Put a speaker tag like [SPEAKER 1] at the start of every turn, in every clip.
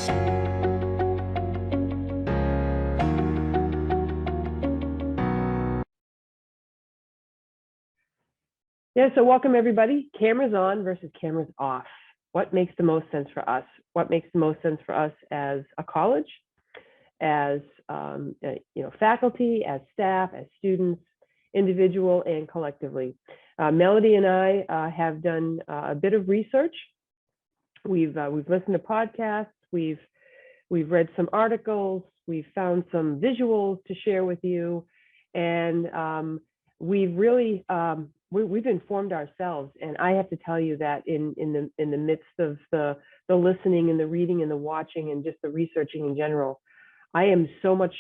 [SPEAKER 1] Yeah, so welcome everybody. Cameras on versus cameras off. What makes the most sense for us? What makes the most sense for us as a college, as faculty, as staff, as students, individual and collectively. Melody and I have done a bit of research. We've listened to podcasts. We've read some articles. We've found some visuals to share with you, and we've really we've informed ourselves. And I have to tell you that in the midst of the listening and the reading and the watching and just the researching in general, I am so much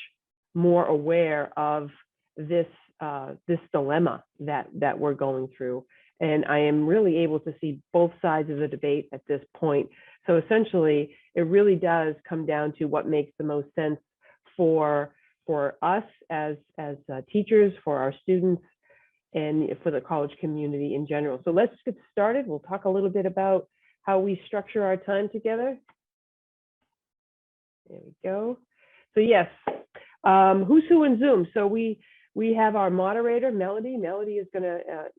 [SPEAKER 1] more aware of this dilemma that we're going through. And I am really able to see both sides of the debate at this point. So essentially, it really does come down to what makes the most sense for us as teachers, for our students, and for the college community in general. So let's get started. We'll talk a little bit about how we structure our time together. There we go. So yes, who's who in Zoom? So we have our moderator, Melody. Melody is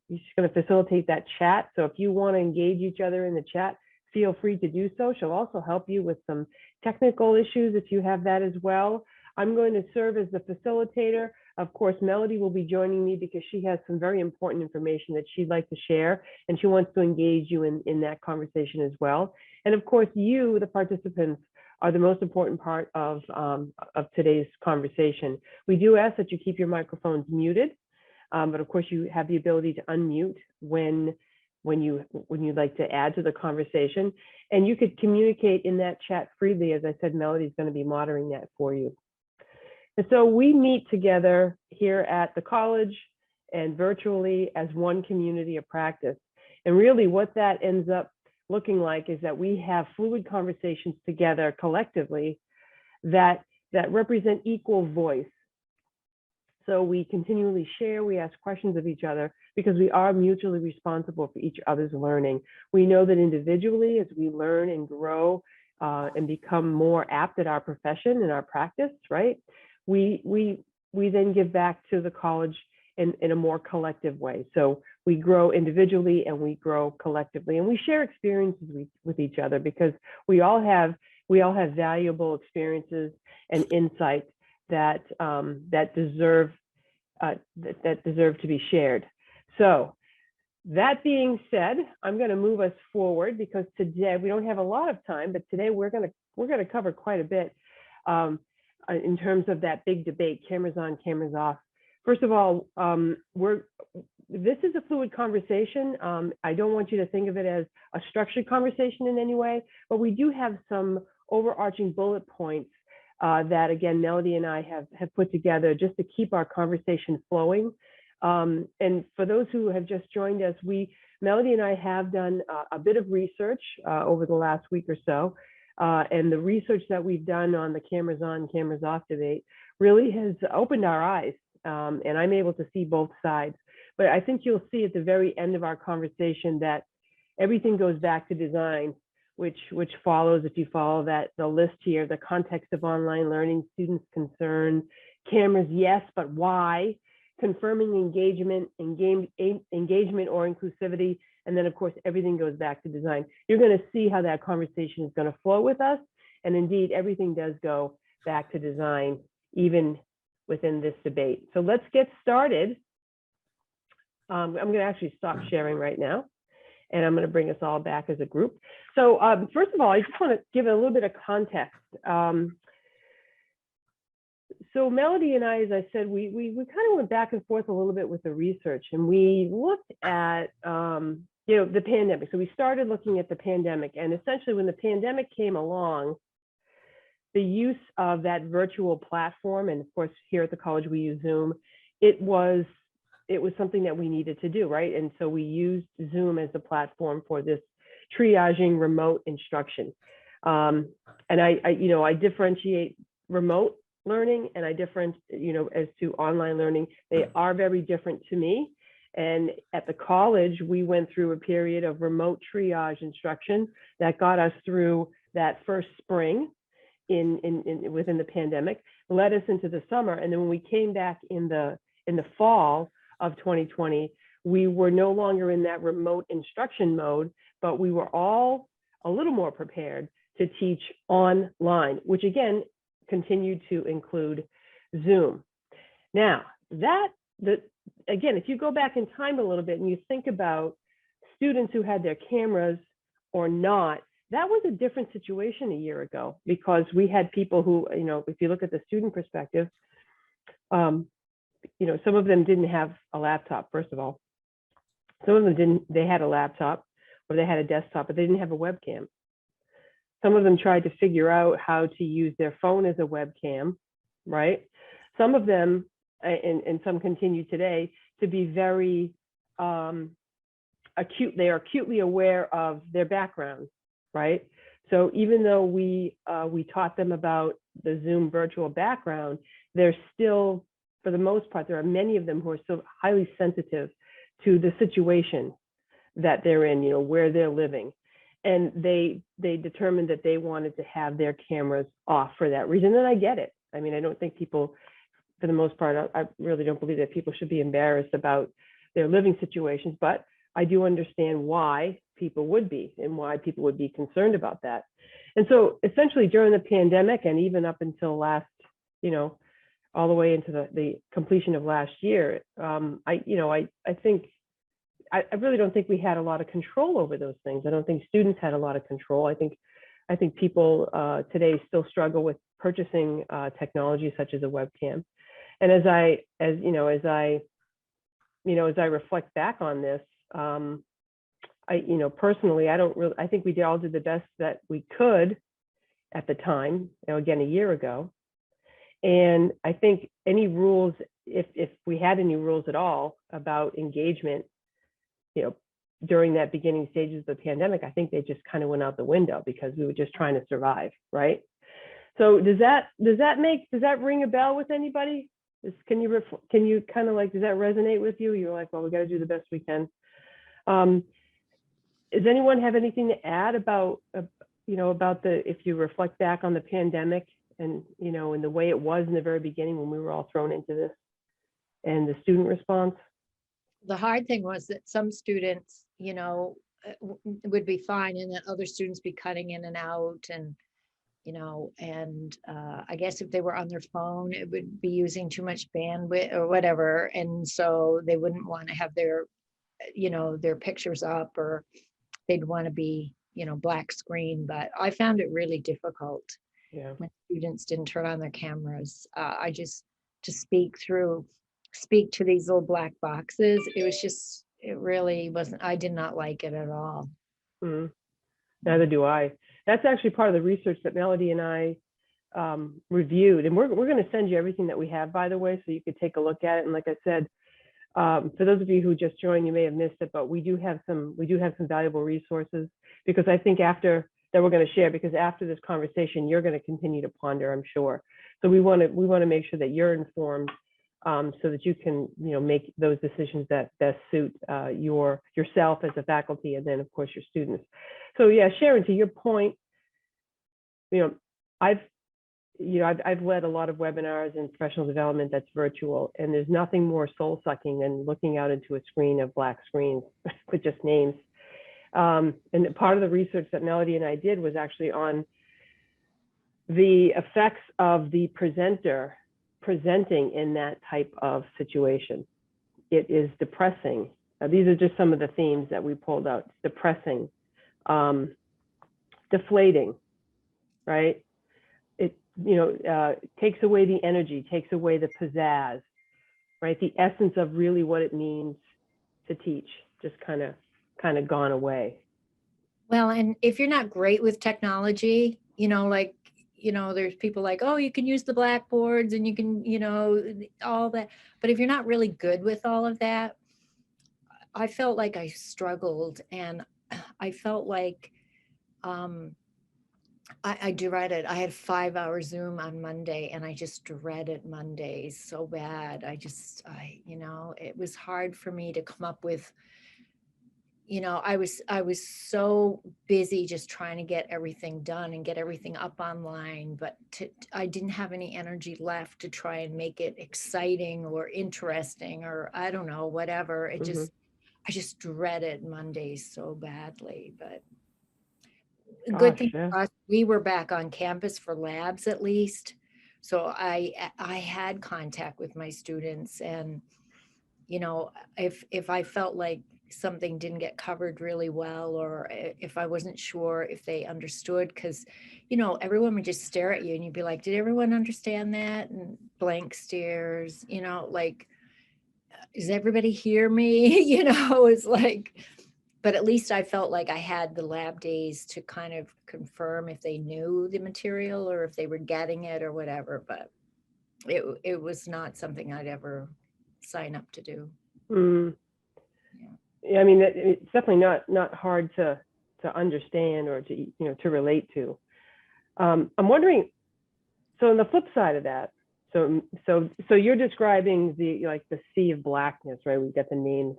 [SPEAKER 1] she's gonna facilitate that chat. So if you want to engage each other in the chat, feel free to do so. She'll also help you with some technical issues if you have that as well. I'm going to serve as the facilitator. Of course, Melody will be joining me because she has some very important information that she'd like to share, and she wants to engage you in that conversation as well. And of course, you, the participants, are the most important part of today's conversation. We do ask that you keep your microphones muted, but of course, you have the ability to unmute when you'd like to add to the conversation. And you could communicate in that chat freely. As I said, Melody's going to be monitoring that for you. And so we meet together here at the college and virtually as one community of practice. And really what that ends up looking like is that we have fluid conversations together collectively that represent equal voice. So we continually share, we ask questions of each other because we are mutually responsible for each other's learning. We know that individually, as we learn and grow and become more apt at our profession and our practice, right? We then give back to the college in a more collective way. So we grow individually and we grow collectively, and we share experiences with each other because we all have valuable experiences and insights that deserve to be shared. So that being said, I'm going to move us forward because today we don't have a lot of time, but today we're going to cover quite a bit in terms of that big debate: cameras on, cameras off. First of all, this is a fluid conversation. I don't want you to think of it as a structured conversation in any way, but we do have some overarching bullet points that, again, Melody and I have put together just to keep our conversation flowing. And for those who have just joined us, Melody and I have done a bit of research over the last week or so. And the research that we've done on the cameras on, cameras off debate really has opened our eyes. And I'm able to see both sides. But I think you'll see at the very end of our conversation that everything goes back to design, which follows, if you follow the list here: the context of online learning, students' concern, cameras, yes, but why, confirming engagement or inclusivity, and then of course everything goes back to design. You're going to see how that conversation is going to flow with us, and indeed everything does go back to design, even within this debate. So let's get started. I'm going to actually stop sharing right now, and I'm going to bring us all back as a group. So first of all, I just want to give a little bit of context. So Melody and I, as I said, we kind of went back and forth a little bit with the research, and we looked at the pandemic. So we started looking at the pandemic, and essentially when the pandemic came along, the use of that virtual platform, and of course here at the college we use Zoom, it was something that we needed to do, right? And so we used Zoom as the platform for this triaging remote instruction. And I differentiate remote learning and I as to online learning. They are very different to me. And at the college, we went through a period of remote triage instruction that got us through that first spring. within the pandemic, led us into the summer. And then when we came back in the fall of 2020, we were no longer in that remote instruction mode, but we were all a little more prepared to teach online, which again continued to include Zoom. Now, again, if you go back in time a little bit and you think about students who had their cameras or not, that was a different situation a year ago, because we had people who, if you look at the student perspective, some of them didn't have a laptop, first of all. Some of them didn't, they had a laptop or they had a desktop, but they didn't have a webcam. Some of them tried to figure out how to use their phone as a webcam, right? Some of them, and some continue today, to be very acute. They are acutely aware of their background, right? So even though we taught them about the Zoom virtual background, they're still, for the most part, there are many of them who are still highly sensitive to the situation that they're in, where they're living. And they determined that they wanted to have their cameras off for that reason. And I get it. I mean, I don't think people, for the most part, I really don't believe that people should be embarrassed about their living situations, but I do understand why people would be and why people would be concerned about that. And so essentially during the pandemic, and even up until last, all the way into the completion of last year, I really don't think we had a lot of control over those things. I don't think students had a lot of control. I think people today still struggle with purchasing technology such as a webcam. And as I reflect back on this, personally, I think we all did the best that we could at the time, again, a year ago. And I think any rules, if we had any rules at all about engagement, during that beginning stages of the pandemic, I think they just kind of went out the window because we were just trying to survive, right? So does that ring a bell with anybody? Can you kind of like, does that resonate with you? You're like, well, we got to do the best we can. Does anyone have anything to add about if you reflect back on the pandemic and, and the way it was in the very beginning when we were all thrown into this and the student response?
[SPEAKER 2] The hard thing was that some students, would be fine, and then other students be cutting in and out, and I guess if they were on their phone, it would be using too much bandwidth or whatever, and so they wouldn't want to have their pictures up, or they'd want to be black screen. But I found it really difficult when students didn't turn on their cameras. I just to speak to these little black boxes. It really wasn't, I did not like it at all.
[SPEAKER 1] Mm-hmm. Neither do I. That's actually part of the research that Melody and I reviewed. And we're going to send you everything that we have, by the way, so you could take a look at it. And like I said, for those of you who just joined, you may have missed it, but we do have some valuable resources, because I think that we're going to share, because after this conversation, you're going to continue to ponder, I'm sure. So we want to make sure that you're informed, so that you can, make those decisions that best suit yourself as a faculty, and then of course your students. So yeah, Sharon, to your point, I've led a lot of webinars in professional development that's virtual, and there's nothing more soul-sucking than looking out into a screen of black screens with just names. And part of the research that Melody and I did was actually on the effects of the presenter presenting in that type of situation. It is depressing. These are just some of the themes that we pulled out. Depressing, deflating, right? It takes away the energy, takes away the pizzazz, right? The essence of really what it means to teach just kind of gone away.
[SPEAKER 2] Well, and if you're not great with technology, there's people like, oh, you can use the blackboards and you can, all that. But if you're not really good with all of that, I felt like I struggled, and I felt like I dreaded. I had 5-hour Zoom on Monday, and I just dreaded Mondays so bad. It was hard for me to come up with you know, I was so busy just trying to get everything done and get everything up online, but I didn't have any energy left to try and make it exciting or interesting, or I don't know, whatever.
[SPEAKER 1] Mhm.
[SPEAKER 2] I just dreaded Mondays so badly. But a good
[SPEAKER 1] Gosh,
[SPEAKER 2] thing
[SPEAKER 1] yeah.
[SPEAKER 2] for us, we were back on campus for labs at least. So I had contact with my students, and you know, if I felt like something didn't get covered really well, or if I wasn't sure if they understood, because you know, everyone would just stare at you and you'd be like, did everyone understand that? And blank stares, you know, like, does everybody hear me? You know, it's like, but at least I felt like I had the lab days to kind of confirm if they knew the material or if they were getting it or whatever. But it was not something I'd ever sign up to do.
[SPEAKER 1] Mm.
[SPEAKER 2] Yeah.
[SPEAKER 1] Yeah, I mean, it's definitely not hard to understand or to relate to. I'm wondering, so on the flip side of that, so you're describing the sea of blackness, right? We've got the names,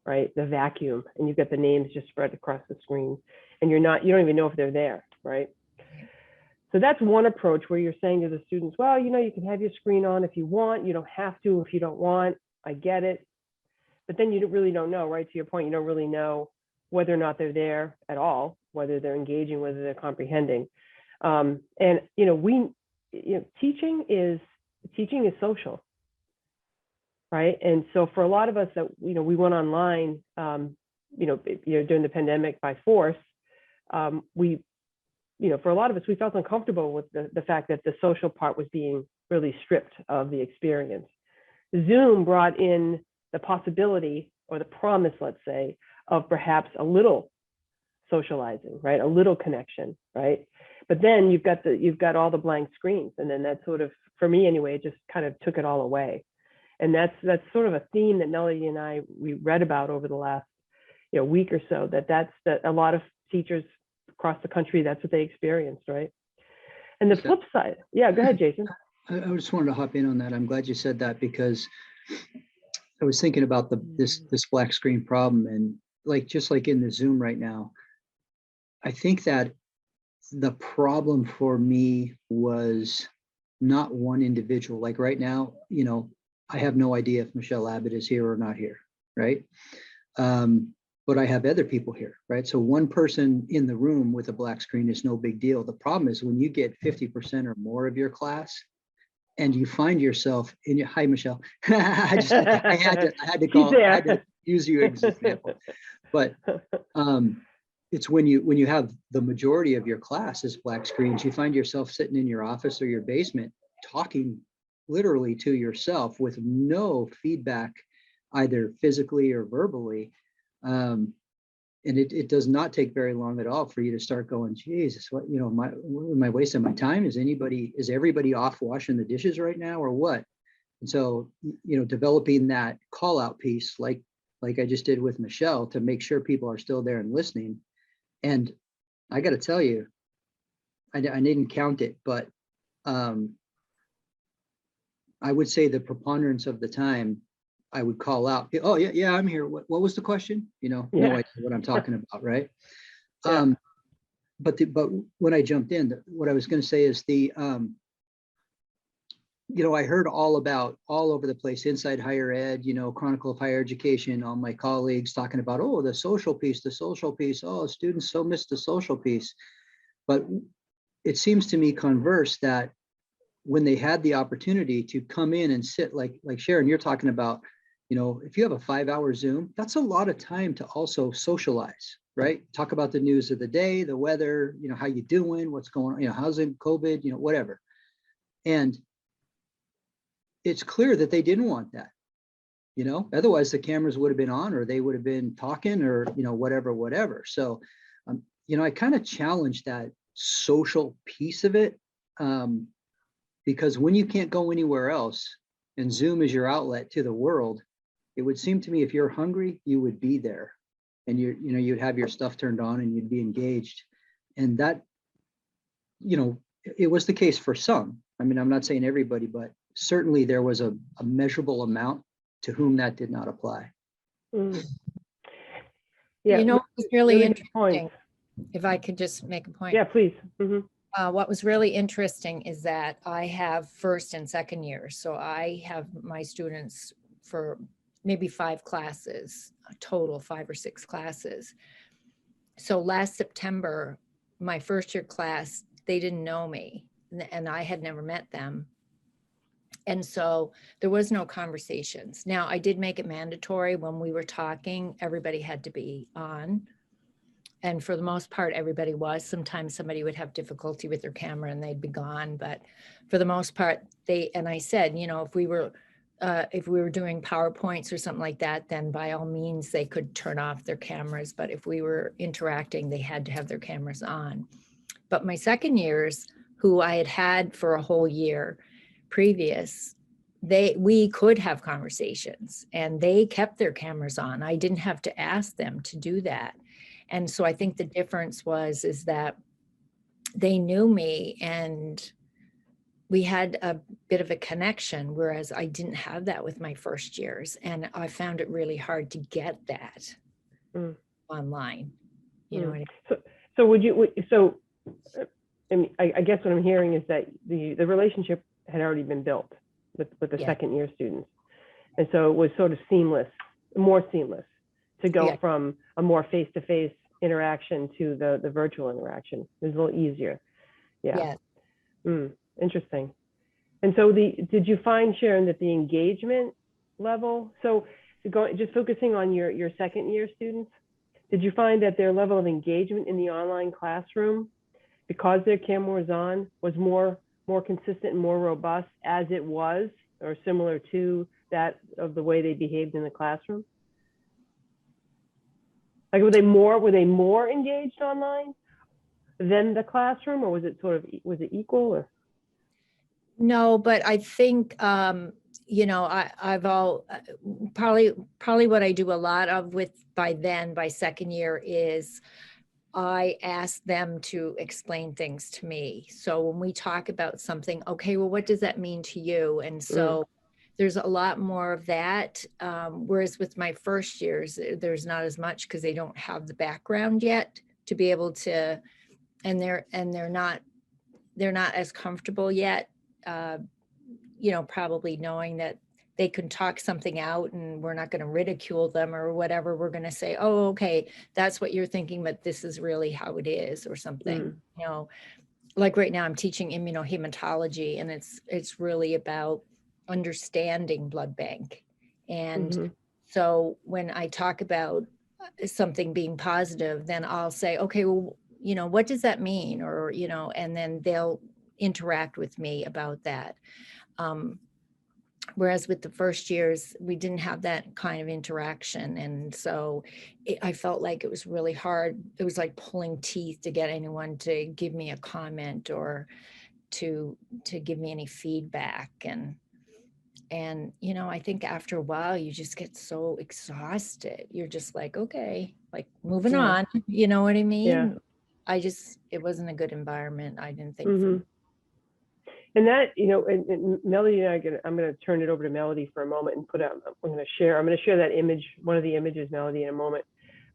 [SPEAKER 1] right? The vacuum, and you've got the names just spread across the screen, and you don't even know if they're there, right? So that's one approach where you're saying to the students, well, you can have your screen on if you want, you don't have to if you don't want. I get it. But then you really don't know, right? To your point, you don't really know whether or not they're there at all, whether they're engaging, whether they're comprehending. And teaching is social, right? And so for a lot of us that we went online, during the pandemic by force, for a lot of us, we felt uncomfortable with the fact that the social part was being really stripped of the experience. Zoom brought in the possibility or the promise, let's say, of perhaps a little socializing, right? A little connection, right? But then you've got all the blank screens, and then that sort of, for me anyway, it just kind of took it all away. And that's sort of a theme that Melody and we read about over the last week or so. That's a lot of teachers across the country, that's what they experienced, right? And the flip side, yeah, go ahead, Jason.
[SPEAKER 3] I just wanted to hop in on that. I'm glad you said that, because I was thinking about this black screen problem, and just like in the Zoom right now, I think that the problem for me was not one individual. Like right now, I have no idea if Michelle Abbott is here or not here, right? But I have other people here, right? So one person in the room with a black screen is no big deal. The problem is when you get 50% or more of your class, and you find yourself in your, hi Michelle, I had to use you as an example, but it's when you have the majority of your class is black screens, you find yourself sitting in your office or your basement talking literally to yourself with no feedback, either physically or verbally. And it does not take very long at all for you to start going, Jesus, what am I wasting my time? Is everybody off washing the dishes right now or what? And so, developing that call out piece, like I just did with Michelle, to make sure people are still there and listening. And I got to tell you, I didn't count it, but I would say the preponderance of the time I would call out, oh yeah, I'm here. What was the question? No idea what I'm talking about, right?
[SPEAKER 1] Yeah.
[SPEAKER 3] But when I jumped in, what I was going to say is I heard all over the place, Inside Higher Ed, Chronicle of Higher Education, all my colleagues talking about, oh, the social piece, oh, students so missed the social piece. But it seems to me converse that when they had the opportunity to come in and sit, like Sharon, you're talking about, if you have a 5-hour Zoom, that's a lot of time to also socialize, right? Talk about the news of the day, the weather, how you doing, what's going on, how's it, COVID, whatever. And it's clear that they didn't want that, otherwise the cameras would have been on, or they would have been talking, or, whatever. So, I kind of challenged that social piece of it, because when you can't go anywhere else and Zoom is your outlet to the world, it would seem to me if you're hungry, you would be there, and you'd have your stuff turned on and you'd be engaged. And that, it was the case for some. I mean, I'm not saying everybody, but certainly there was a measurable amount to whom that did not apply.
[SPEAKER 1] Mm. Yeah,
[SPEAKER 2] You know, it was really
[SPEAKER 1] really good
[SPEAKER 2] interesting.
[SPEAKER 1] points.
[SPEAKER 2] If I could just make a point.
[SPEAKER 1] Yeah, please. Mhm.
[SPEAKER 2] What was really interesting is that I have first and second years. So I have my students for maybe 5 classes, a total 5 or 6 classes. So last September, my first year class, they didn't know me and I had never met them. And so there was no conversations. Now I did make it mandatory when we were talking, everybody had to be on. And for the most part, everybody was. Sometimes somebody would have difficulty with their camera and they'd be gone. But for the most part, and I said, you know, if we were doing PowerPoints or something like that, then by all means, they could turn off their cameras. But if we were interacting, they had to have their cameras on. But my second years, who I had had for a whole year previous, we could have conversations and they kept their cameras on. I didn't have to ask them to do that. And so I think the difference is that they knew me and we had a bit of a connection, whereas I didn't have that with my first years. And I found it really hard to get that online. You know what I mean?
[SPEAKER 1] So I mean, I guess what I'm hearing is that the relationship had already been built with the
[SPEAKER 2] Yeah.
[SPEAKER 1] second year students. And so it was sort of more seamless to go from a more face-to-face interaction to the virtual interaction. It was a little easier. Yeah. Interesting. And so did you find, Sharon, that the engagement level, just focusing on your second year students, did you find that their level of engagement in the online classroom, because their camera was on, was more consistent and more robust as it was, or similar to that of the way they behaved in the classroom? Like, were they more engaged online than the classroom, or was it equal? Or?
[SPEAKER 2] No, but I think, you know, I've probably what I do a lot of by second year is I ask them to explain things to me. So when we talk about something, okay, well, what does that mean to you? And so there's a lot more of that. Whereas with my first years, there's not as much because they don't have the background yet to be able to, and they're not as comfortable yet, you know, probably knowing that they can talk something out and we're not going to ridicule them or whatever. We're going to say, oh, okay, that's what you're thinking, but this is really how it is or something. You know, like right now I'm teaching immunohematology and it's really about understanding blood bank. And so when I talk about something being positive, then I'll say, okay, well, you know, what does that mean? Or, you know, and then they'll interact with me about that. Whereas with the first years, we didn't have that kind of interaction. And so I felt like it was really hard. It was like pulling teeth to get anyone to give me a comment or to give me any feedback. And, you know, I think after a while, you just get so exhausted. You're just like, okay, like moving on, you know what I mean?
[SPEAKER 1] Yeah.
[SPEAKER 2] It wasn't a good environment. I didn't think for me.
[SPEAKER 1] And that, you know, and Melody and I'm going to turn it over to Melody for a moment and I'm going to share that image, one of the images, Melody, in a moment.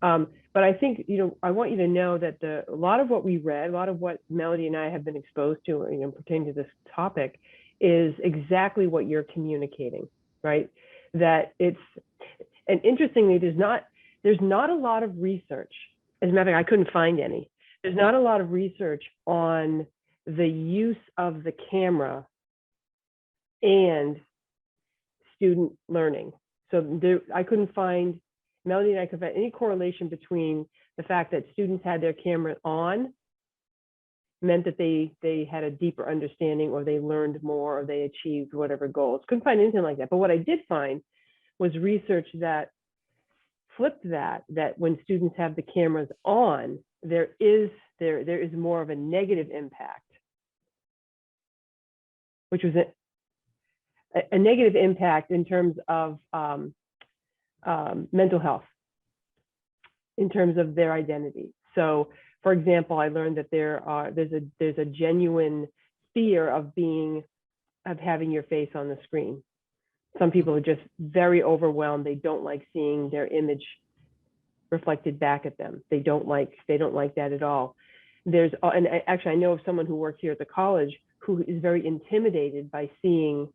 [SPEAKER 1] But I think, you know, I want you to know that a lot of what we read, a lot of what Melody and I have been exposed to, you know, pertaining to this topic is exactly what you're communicating, right? That and interestingly, there's not a lot of research. As a matter of fact, I couldn't find any. There's not a lot of research on the use of the camera and student learning. So I couldn't find, Melody and I couldn't find any correlation between the fact that students had their camera on meant that they had a deeper understanding or they learned more or they achieved whatever goals. Couldn't find anything like that. But what I did find was research that flipped that when students have the cameras on, there is more of a negative impact, which was a negative impact in terms of mental health, in terms of their identity. So, for example, I learned that there's a genuine fear of having your face on the screen. Some people are just very overwhelmed. They don't like seeing their image reflected back at them. They don't like that at all. And actually, I know of someone who works here at the college who is very intimidated by seeing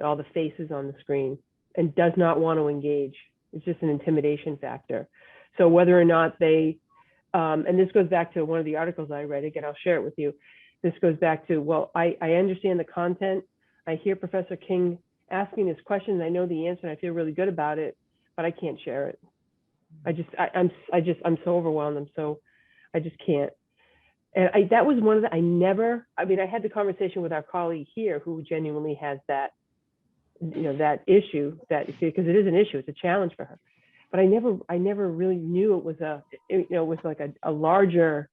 [SPEAKER 1] all the faces on the screen and does not want to engage. It's just an intimidation factor. So whether or not they, and this goes back to one of the articles I read, again, I'll share it with you. This goes back to, well, I understand the content. I hear Professor King asking this question and I know the answer and I feel really good about it, but I can't share it. I'm so overwhelmed. I just can't. And that was one of the, I had the conversation with our colleague here who genuinely has that, that issue, because it is an issue, it's a challenge for her. But I never really knew it was a larger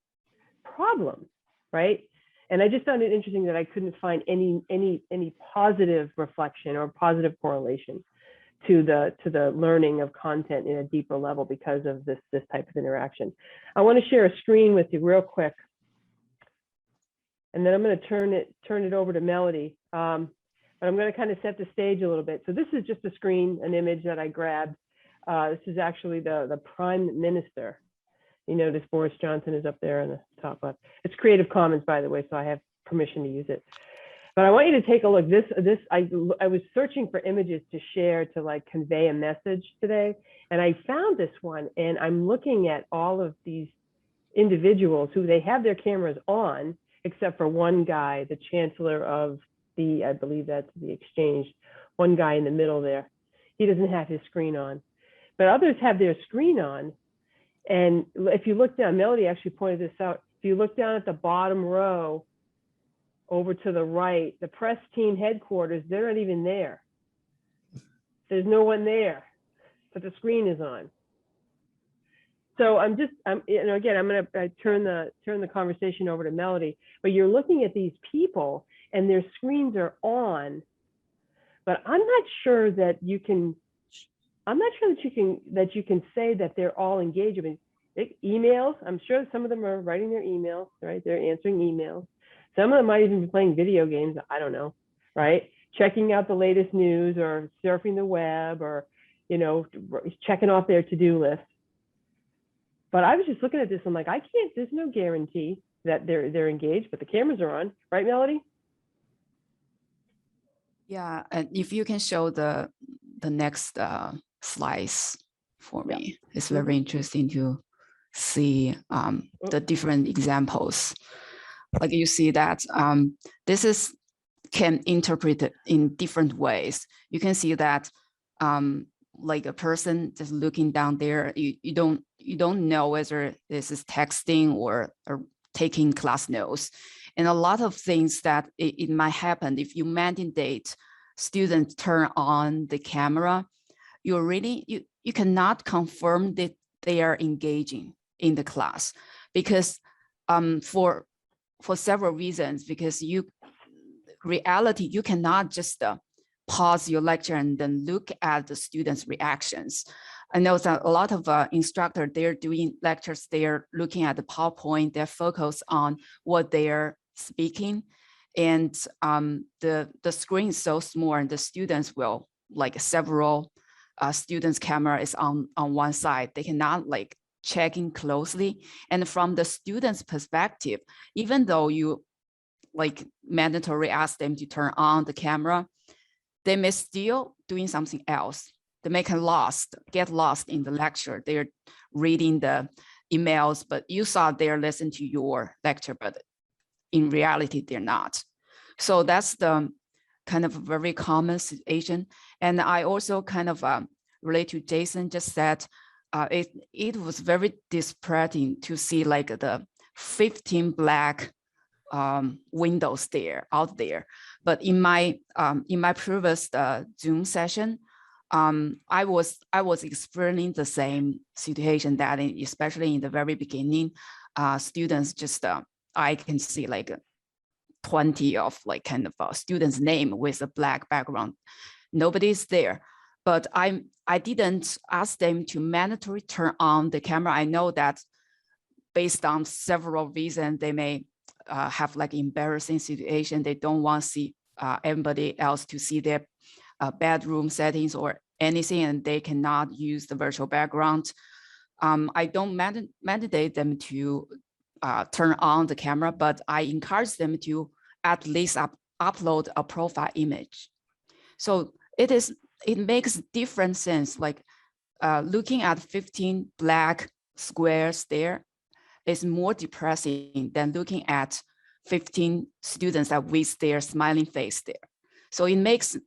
[SPEAKER 1] problem, right? And I just found it interesting that I couldn't find any positive reflection or positive correlation to the learning of content in a deeper level because of this type of interaction. I want to share a screen with you real quick, and then I'm going to turn it over to Melody. But I'm going to kind of set the stage a little bit. So this is just a screen, an image that I grabbed. This is actually the Prime Minister. You notice Boris Johnson is up there in the top left. It's Creative Commons, by the way, so I have permission to use it. But I want you to take a look. I was searching for images to share to like convey a message today, and I found this one. And I'm looking at all of these individuals who they have their cameras on, except for one guy, the Chancellor of I believe that's the Exchange. One guy in the middle there, he doesn't have his screen on, but others have their screen on. And if you look down, Melody actually pointed this out. If you look down at the bottom row, over to the right, the press team headquarters, they're not even there. There's no one there, but the screen is on. So again, I'm going to turn the conversation over to Melody, but you're looking at these people and their screens are on, but I'm not sure that you can say that they're all engaged. I mean, emails, I'm sure some of them are writing their emails, right? They're answering emails. Some of them might even be playing video games, I don't know, right? Checking out the latest news or surfing the web or, checking off their to-do list. But I was just looking at this, I'm like, there's no guarantee that they're engaged, but the cameras are on, right, Melody?
[SPEAKER 4] Yeah, and if you can show the next slides for me, it's very interesting to see the different examples. Like you see that this can interpret it in different ways. You can see that like a person just looking down there, you don't know whether this is texting or taking class notes. And a lot of things that it might happen if you mandate students turn on the camera, you cannot confirm that they are engaging in the class, because for several reasons, because you cannot just pause your lecture and then look at the students' reactions. I know that a lot of instructors, they're doing lectures, they're looking at the PowerPoint, they're focused on what they're speaking. And the screen is so small and the students will, like several students' camera is on one side. They cannot like checking closely. And from the students' perspective, even though you like mandatory ask them to turn on the camera, they may still doing something else. They may get lost in the lecture. They're reading the emails, but you thought they're listening to your lecture, but in reality, they're not. So that's the kind of very common situation. And I also kind of relate to Jason just said, it was very disheartening to see like the 15 black windows out there. But in my previous Zoom session, I was experiencing the same situation, that especially in the very beginning, students just I can see like 20 of like kind of students' name with a black background. Nobody's there, but I didn't ask them to mandatory turn on the camera. I know that based on several reasons, they may have like embarrassing situation. They don't want to see everybody else to see their bedroom settings or anything, and they cannot use the virtual background. I don't mandate them to turn on the camera, but I encourage them to at least upload a profile image. So it makes different sense, like looking at 15 black squares there is more depressing than looking at 15 students that with their smiling face there. So it makes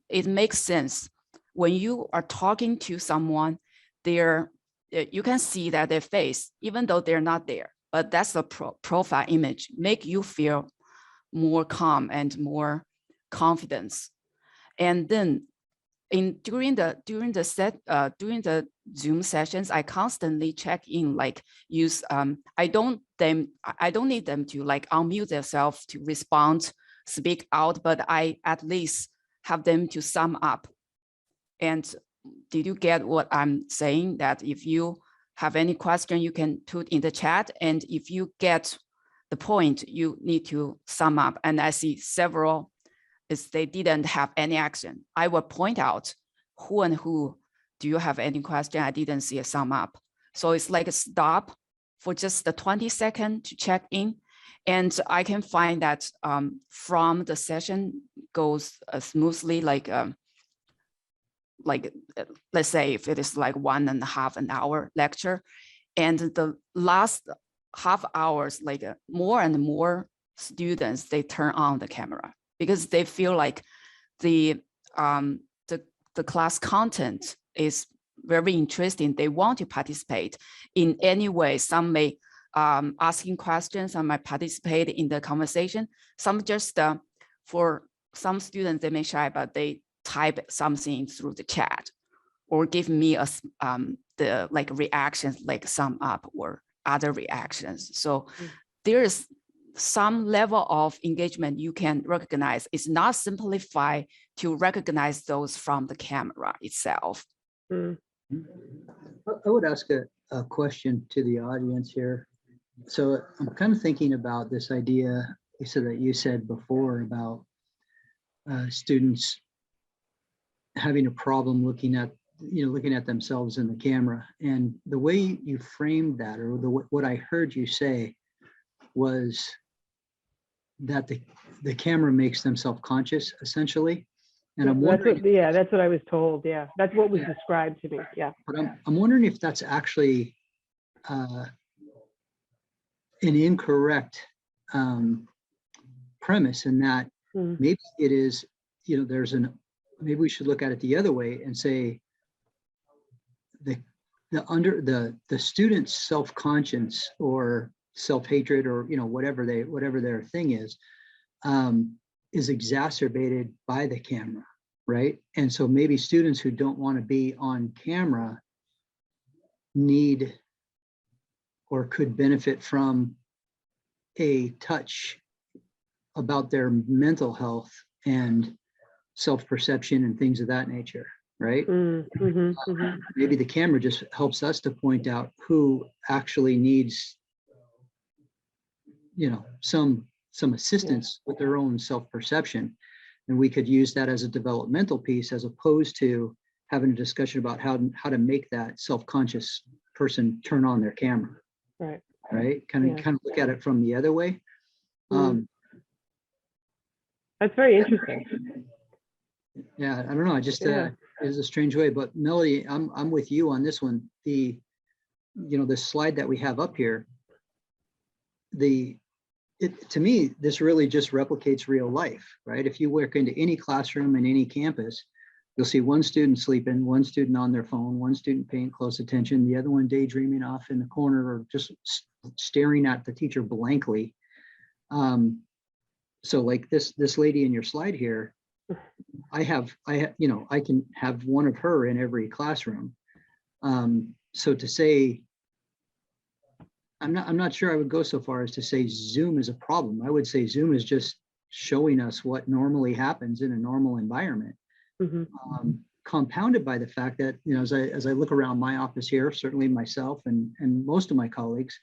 [SPEAKER 4] sense when you are talking to someone, you can see that their face, even though they're not there, but that's the profile image, make you feel more calm and more confidence. And then during the Zoom sessions, I constantly check in, like use I don't need them to like unmute themselves to respond, speak out, but I at least have them to sum up. And did you get what I'm saying? That if you have any question, you can put in the chat, and if you get the point, you need to sum up. And I see several is they didn't have any action. I will point out who and who, do you have any question? I didn't see a sum up. So it's like a stop for just the 20 seconds to check in. And I can find that from the session goes smoothly, like let's say if it is like 1.5 hour lecture, and the last half hours, like more and more students, they turn on the camera because they feel like the class content is very interesting. They want to participate in any way. Some may asking questions, some might participate in the conversation. Some just for some students, they may shy, but they type something through the chat or give me the like reactions, like sum up or other reactions. So there is some level of engagement you can recognize. It's not simplified to recognize those from the camera itself.
[SPEAKER 3] I would ask a question to the audience here. So I'm kind of thinking about this idea, Lisa, that you said before about students having a problem looking at themselves in the camera. And the way you framed that, or what I heard you say, was that the camera makes them self-conscious, essentially. And I'm wondering,
[SPEAKER 1] that's what I was told. Yeah, that's what was described to me. Yeah.
[SPEAKER 3] But I'm wondering if that's actually an incorrect premise, in that maybe it is, maybe we should look at it the other way and say the student's self-conscience or self-hatred, or whatever their thing is exacerbated by the camera, right? And so maybe students who don't want to be on camera need or could benefit from a touch about their mental health and self-perception and things of that nature, right? Maybe the camera just helps us to point out who actually needs some assistance with their own self-perception, and we could use that as a developmental piece, as opposed to having a discussion about how to make that self-conscious person turn on their camera. Right. Kind of look at it from the other way.
[SPEAKER 1] That's very interesting.
[SPEAKER 3] Yeah, I don't know. I just it's a strange way, but Melody, I'm with you on this one. The slide that we have up here, to me, this really just replicates real life, right? If you walk into any classroom in any campus, you'll see one student sleeping, one student on their phone, one student paying close attention, the other one daydreaming off in the corner or just staring at the teacher blankly. So like this lady in your slide here, I can have one of her in every classroom. So to say, I'm not sure I would go so far as to say Zoom is a problem. I would say Zoom is just showing us what normally happens in a normal environment. Compounded by the fact that, as I look around my office here, certainly myself and most of my colleagues,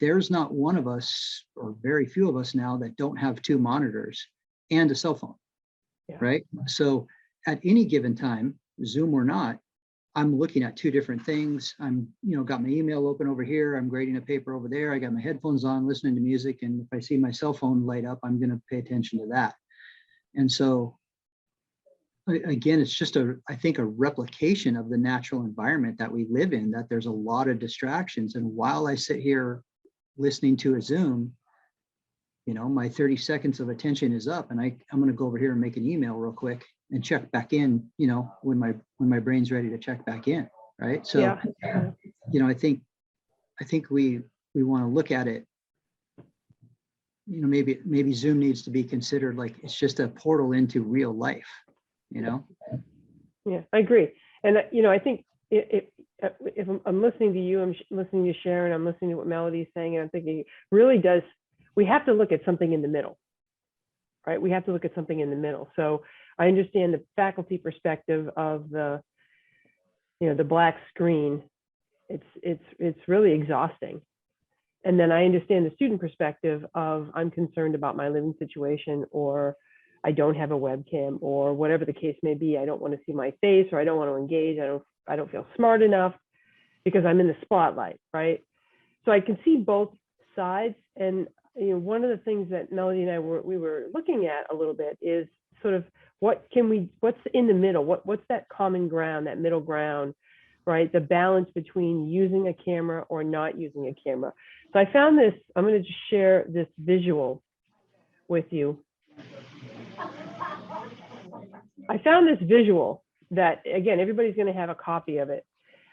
[SPEAKER 3] there's not one of us, or very few of us now, that don't have 2 monitors and a cell phone, right? So at any given time, Zoom or not, I'm looking at two different things. I'm, got my email open over here. I'm grading a paper over there. I got my headphones on, listening to music. And if I see my cell phone light up, I'm going to pay attention to that. And so again, it's just I think a replication of the natural environment that we live in, that there's a lot of distractions. And while I sit here listening to a Zoom, my 30 seconds of attention is up, and I'm going to go over here and make an email real quick and check back in, when my brain's ready to check back in. Right. So,
[SPEAKER 1] Yeah.
[SPEAKER 3] I think we want to look at it, maybe Zoom needs to be considered like it's just a portal into real life,
[SPEAKER 1] Yeah, I agree. And, I think if I'm listening to you, I'm listening to Sharon, I'm listening to what Melody's saying, and I'm thinking really we have to look at something in the middle, right? We have to look at something in the middle. So I understand the faculty perspective of the black screen. It's really exhausting. And then I understand the student perspective of I'm concerned about my living situation, or I don't have a webcam, or whatever the case may be. I don't want to see my face, or I don't want to engage. I don't feel smart enough because I'm in the spotlight, right? So I can see both sides. And one of the things that Melody and I were looking at a little bit is sort of what's in the middle? What's that common ground, that middle ground, right? The balance between using a camera or not using a camera. So I found this, I'm going to just share this visual with you. I found this visual that, again, everybody's going to have a copy of it.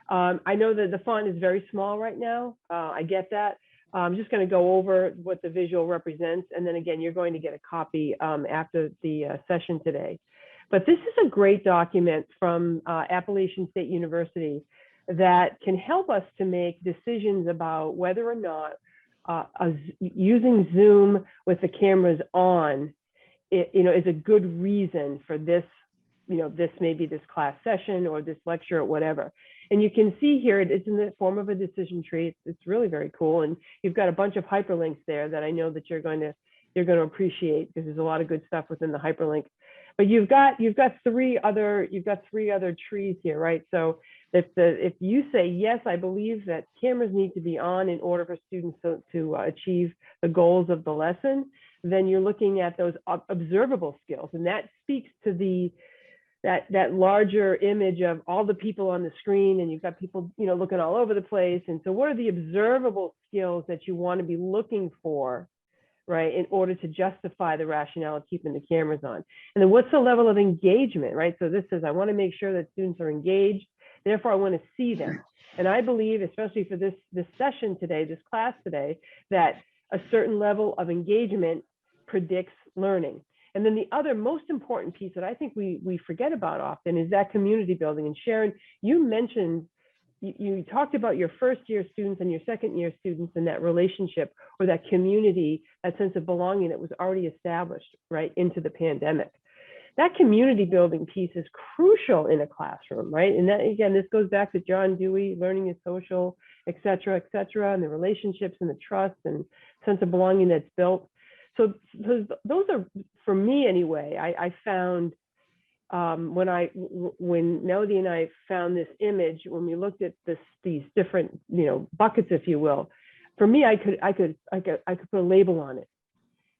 [SPEAKER 1] I know that the font is very small right now. I get that. I'm just going to go over what the visual represents. And then again, you're going to get a copy after the session today. But this is a great document from Appalachian State University that can help us to make decisions about whether or not using Zoom with the cameras on, is a good reason for this, maybe this class session or this lecture or whatever. And you can see here, it's in the form of a decision tree. It's really very cool. And you've got a bunch of hyperlinks there that I know that you're going to appreciate, because there's a lot of good stuff within the hyperlink. But you've got three other trees here, right? So if you say, yes, I believe that cameras need to be on in order for students to achieve the goals of the lesson, then you're looking at those observable skills. And that speaks to that larger image of all the people on the screen, and you've got people, looking all over the place. And so what are the observable skills that you want to be looking for, right, in order to justify the rationale of keeping the cameras on? And then what's the level of engagement, right? So this says, I want to make sure that students are engaged, therefore I want to see them. And I believe, especially for this session today, this class today, that a certain level of engagement predicts learning. And then the other most important piece that I think we forget about often is that community building. And Sharon, you mentioned, you talked about your first year students and your second year students and that relationship, or that community, that sense of belonging that was already established right into the pandemic. That community building piece is crucial in a classroom, right? And that, again, this goes back to John Dewey, learning is social, et cetera, and the relationships and the trust and sense of belonging that's built. So those are, for me anyway, I found when Melody and I found this image, when we looked at these different, buckets, if you will, for me, I could put a label on it,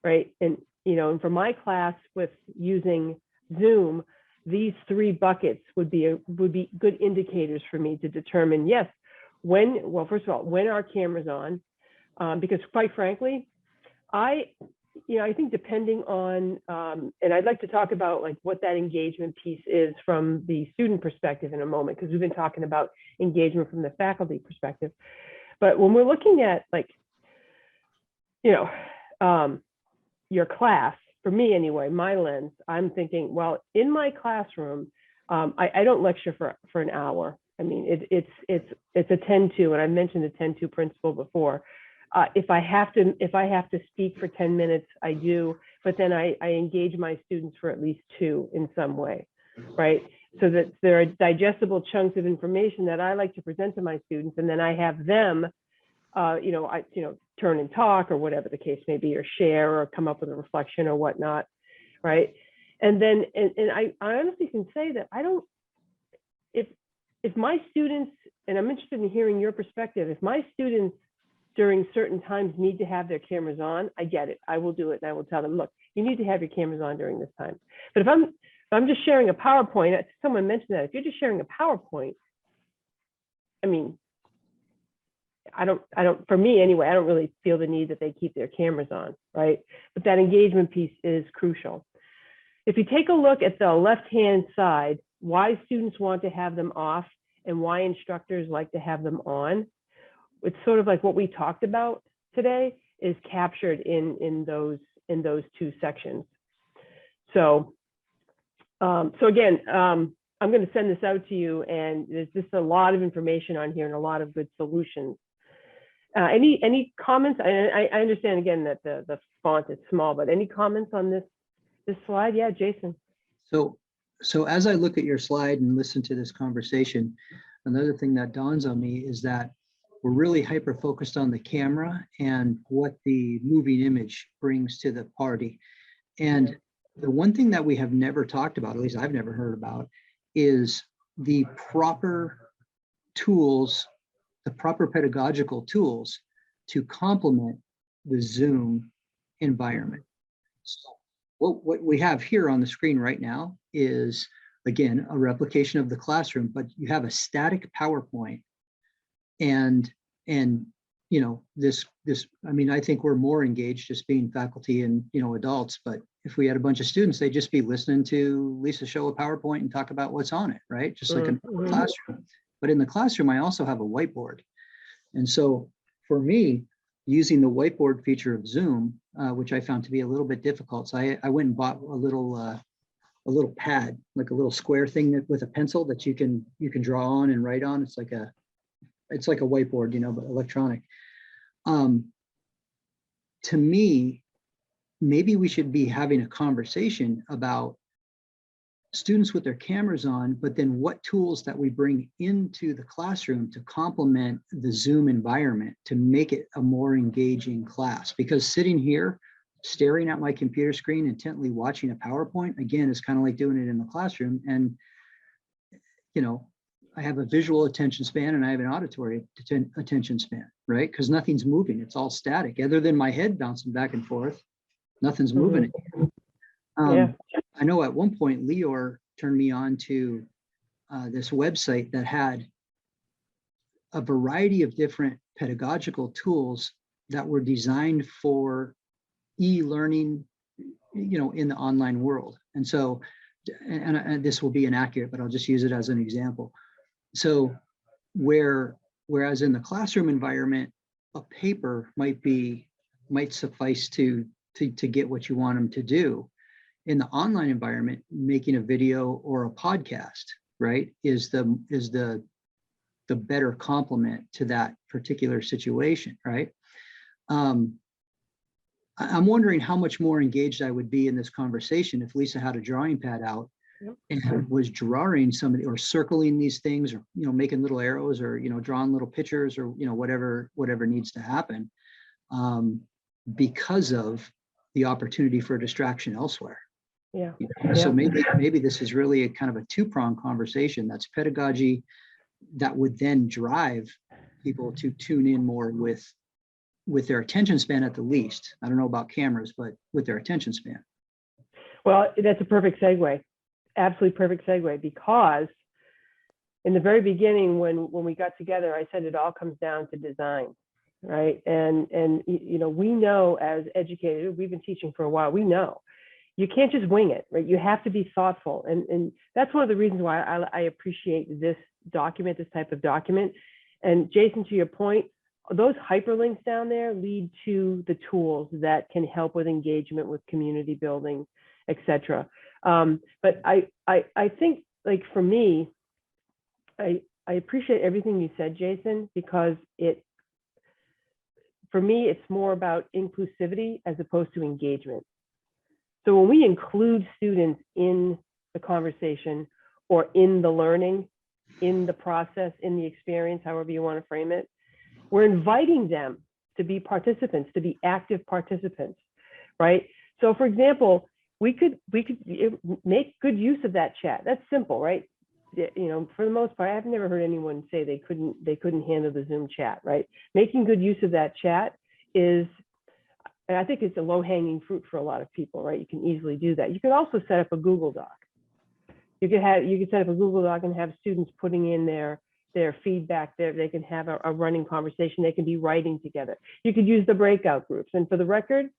[SPEAKER 1] right? And, and for my class with using Zoom, these three buckets would be good indicators for me to determine, yes, first of all, when our camera's on, because quite frankly, I think depending on, and I'd like to talk about like what that engagement piece is from the student perspective in a moment, because we've been talking about engagement from the faculty perspective. But when we're looking at like, your class, for me anyway, my lens, I'm thinking, well, in my classroom, I don't lecture for an hour. I mean, it's a 10-2, and I mentioned the 10-2 principle before. If I have to speak for 10 minutes, I do, but then I engage my students for at least 2 in some way, right? So that there are digestible chunks of information that I like to present to my students, and then I have them, turn and talk, or whatever the case may be, or share, or come up with a reflection or whatnot, right? And then, and I honestly can say that if my students, and I'm interested in hearing your perspective, if my students during certain times need to have their cameras on, I get it. I will do it, and I will tell them, look, you need to have your cameras on during this time. But if I'm just sharing a PowerPoint, someone mentioned that, if you're just sharing a PowerPoint, I mean, I don't, for me anyway, I don't really feel the need that they keep their cameras on, right? But that engagement piece is crucial. If you take a look at the left-hand side, why students want to have them off and why instructors like to have them on, it's sort of like what we talked about today is captured in those two sections. So, again, I'm going to send this out to you, and there's just a lot of information on here and a lot of good solutions. Any comments? I understand again that the font is small, but any comments on this slide? Yeah, Jason.
[SPEAKER 3] So as I look at your slide and listen to this conversation, another thing that dawns on me is that we're really hyper focused on the camera and what the moving image brings to the party. And the one thing that we have never talked about, at least I've never heard about, is the proper tools, the proper pedagogical tools to complement the Zoom environment. So what we have here on the screen right now is, again, a replication of the classroom, but you have a static PowerPoint. And you know, this, I mean, I think we're more engaged just being faculty and, you know, adults, but if we had a bunch of students, they'd just be listening to Lisa show a PowerPoint and talk about what's on it, right? Just like a classroom. But in the classroom, I also have a whiteboard. And so for me, using the whiteboard feature of Zoom, which I found to be a little bit difficult. So I went and bought a little pad, like a little square thing that, with a pencil that you can draw on and write on. It's like a whiteboard, you know, but electronic. To me, maybe we should be having a conversation about students with their cameras on, but then what tools that we bring into the classroom to complement the Zoom environment to make it a more engaging class. Because sitting here, staring at my computer screen, intently watching a PowerPoint, again, is kind of like doing it in the classroom. And, you know, I have a visual attention span and I have an auditory attention span, right? Because nothing's moving, it's all static. Other than my head bouncing back and forth, nothing's moving. I know at one point, Lior turned me on to this website that had a variety of different pedagogical tools that were designed for e-learning, you know, in the online world. And so, and this will be inaccurate, but I'll just use it as an example. So whereas in the classroom environment, a paper might suffice to get what you want them to do. In the online environment, making a video or a podcast, right, is the better complement to that particular situation, right? I'm wondering how much more engaged I would be in this conversation if Lisa had a drawing pad out and was drawing somebody or circling these things, or, you know, making little arrows, or, you know, drawing little pictures, or, you know, whatever needs to happen, because of the opportunity for distraction elsewhere.
[SPEAKER 1] Yeah.
[SPEAKER 3] So maybe this is really a kind of a two-pronged conversation. That's pedagogy that would then drive people to tune in more with their attention span at the least. I don't know about cameras, but with their attention span.
[SPEAKER 1] Well, that's a perfect segue. Absolutely perfect segue, because in the very beginning, when we got together, I said it all comes down to design, right? And you know, we know as educators, we've been teaching for a while, we know you can't just wing it, right? You have to be thoughtful. And that's one of the reasons why I appreciate this document, this type of document. And Jason, to your point, those hyperlinks down there lead to the tools that can help with engagement, with community building, et cetera. But I think, like, for me, I appreciate everything you said, Jason, because for me, it's more about inclusivity as opposed to engagement. So when we include students in the conversation or in the learning, in the process, in the experience, however you want to frame it, we're inviting them to be participants, to be active participants, right? So for example, we could make good use of that chat. That's simple, right? you know, for the most part, I've never heard anyone say they couldn't handle the Zoom chat, right? Making good use of that chat is, and I think it's a low hanging fruit for a lot of people, right? You can easily do that. You could also set up a Google Doc. You could set up a Google Doc and have students putting in their feedback there. They can have a running conversation. They can be writing together. You could use the breakout groups. And for the record,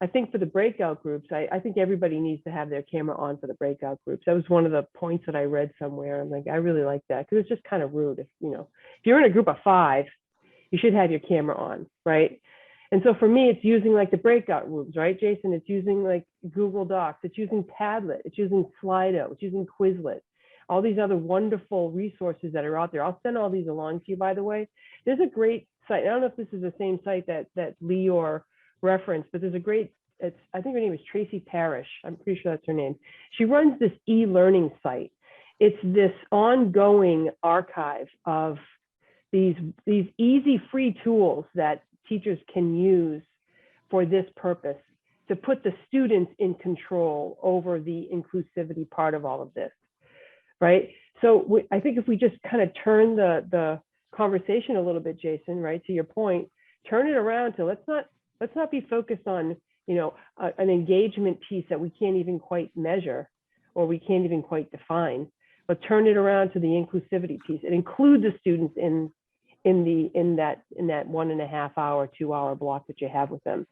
[SPEAKER 1] I think for the breakout groups, I think everybody needs to have their camera on for the breakout groups. That was one of the points that I read somewhere. I'm like, I really like that, because it's just kind of rude. If you're in a group of 5, you should have your camera on, right? And so for me, it's using like the breakout rooms, right, Jason? It's using like Google Docs. It's using Padlet. It's using Slido. It's using Quizlet. All these other wonderful resources that are out there. I'll send all these along to you, by the way. There's a great site. I don't know if this is the same site that Leor referenced, but there's a great, I think her name is Tracy Parrish. I'm pretty sure that's her name. She runs this e-learning site. It's this ongoing archive of these easy free tools that teachers can use for this purpose, to put the students in control over the inclusivity part of all of this, right? So I think if we just kind of turn the conversation a little bit, Jason, right, to your point, turn it around to let's not be focused on, an engagement piece that we can't even quite measure or we can't even quite define, but turn it around to the inclusivity piece and include the students in that 1.5 hour, 2 hour block that you have with them,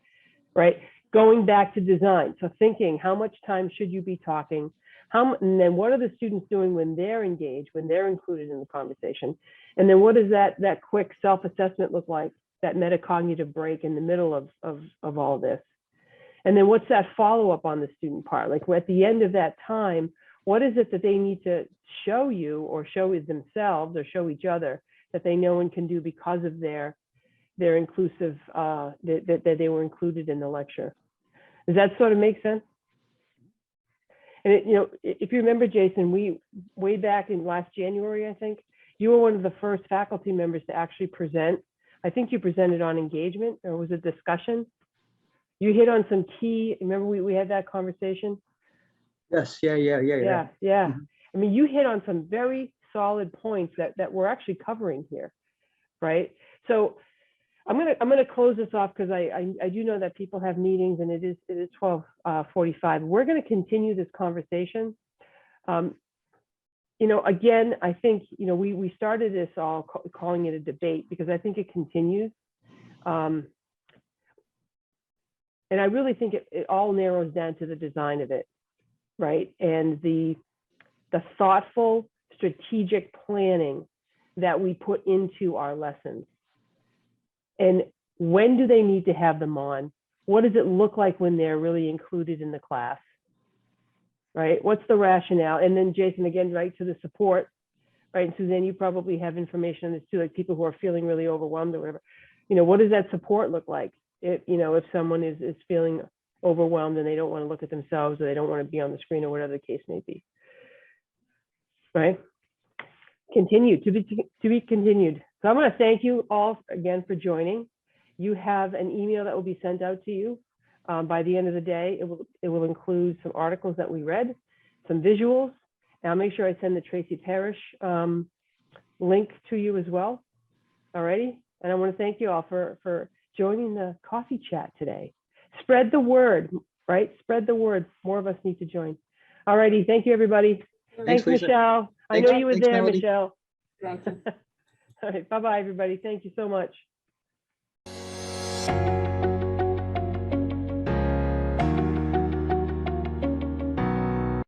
[SPEAKER 1] right? Going back to design. So thinking, how much time should you be talking? And then what are the students doing when they're engaged, when they're included in the conversation? And then what does that quick self-assessment look like, that metacognitive break in the middle of all this? And then what's that follow-up on the student part? Like at the end of that time, what is it that they need to show you or show themselves or show each other that they know and can do because of their inclusive, that they were included in the lecture? Does that sort of make sense? And if you remember, Jason, way back in last January, I think, you were one of the first faculty members to actually present. I think you presented on engagement, or was it discussion? You hit on some key, remember we had that conversation?
[SPEAKER 3] Yes, yeah.
[SPEAKER 1] Mm-hmm. I mean, you hit on some very solid points that we're actually covering here, right? So I'm gonna close this off, because I do know that people have meetings, and it is 12:45. We're gonna continue this conversation. Again, I think we started this all calling it a debate, because I think it continues, and I really think it all narrows down to the design of it, right? And the thoughtful, strategic planning that we put into our lessons. And when do they need to have them on? What does it look like when they're really included in the class, right? What's the rationale? And then Jason, again, right, to the support, right? And Suzanne, you probably have information on this too, like people who are feeling really overwhelmed or whatever. What does that support look like? If someone is feeling overwhelmed and they don't want to look at themselves, or they don't want to be on the screen, or whatever the case may be, right? To be continued. So I'm going to thank you all again for joining. You have an email that will be sent out to you by the end of the day. It will include some articles that we read, some visuals, and I'll make sure I send the Tracy Parrish link to you as well. Alrighty, and I want to thank you all for joining the coffee chat today. Spread the word, right? Spread the word. More of us need to join. Alrighty, thank you, everybody. Thanks, Michelle. I know you were there, Michelle.
[SPEAKER 5] Thank you.
[SPEAKER 1] All right, bye-bye, everybody. Thank you so much.